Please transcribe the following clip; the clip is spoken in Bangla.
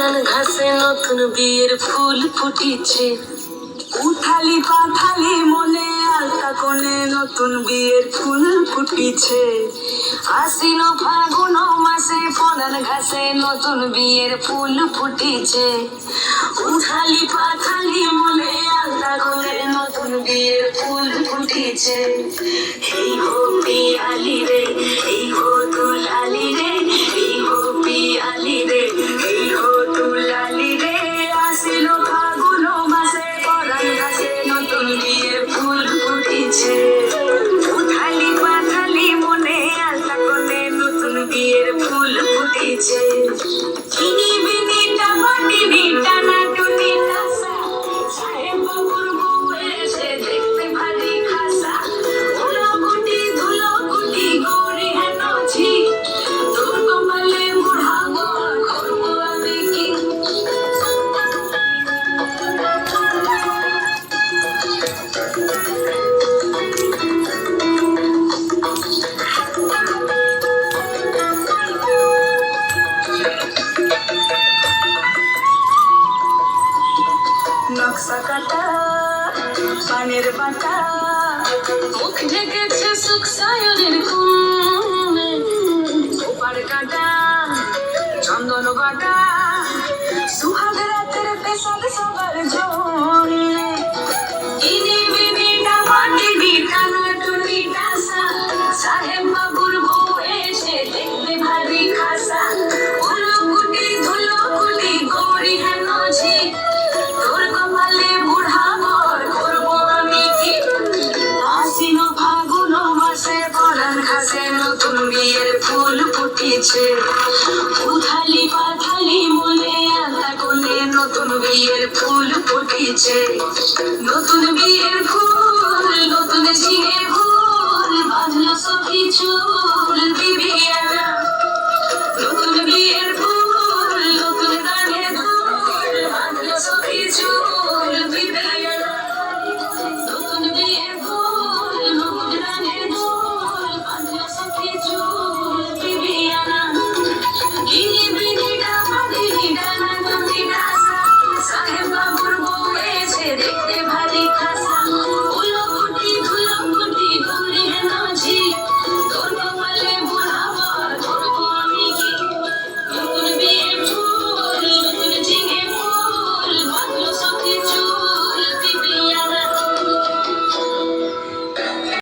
পরাণ ঘাসে নতুন বিয়ের ফুল ফুটিছে। উথালি পাথালি মনে আলতা কোণে নতুন বিয়ের ফুল ফুটিছে। আশ্বিন ফাগুন মাসে পরাণ ঘাসে নতুন বিয়ের ফুল ফুটিছে। উথালি পাথালি মনে আলতা কোণে নতুন বিয়ের ফুল ফুটিছে। এই হো পিয়ালি রে, এই হো দুলালি রে, এই হো পিয়ালি রে, এই হো দুলালি রে। আশ্বিন ফাগুন মাসে পরাণ ঘাসে নতুন বিয়ের ফুল ফুটিছে। উথালি পাথালি মনে আলতা কোণে নতুন বিয়ের ফুল ফুটিছে। চিনি বিনি টামাটি টানা টুনি টাসা, সাহেব বাবুর বউ এসে দেখতে ভারী খাসা। ধুলো গুটি গৌরী হেন ঝি, তোর কপালে বুড়াবো করবো আমি কি। নকশা কাটা পানের বাটা, মুখ ঢেকেছে সুখ সায়নের কোণে। ওপার কাটা চন্দন বাটা, সুহাগ রাতের পেশাদ সবার জন্যে। চিনি বিনি টামাটি টানা টুনি টাসা, সাহেব বাবুর বউ এসে দেখতে ভারী খাসা। ধুলো গুটি গৌরী হেন ঝি, তোর কপালে বুড়াবর করবো আমি কি। আশ্বিন ফাগুন মাসে পরাণ ঘাসে নতুন বিয়ের ফুল ফুটিছে। উথালি পাথালি মনে আলতা কোণে নতুন বিয়ের ফুল ফুটিছে। নতুন বিয়ের ফুল, নতুন ঝিঙে ফুল, বাঁধলো সখী চুল।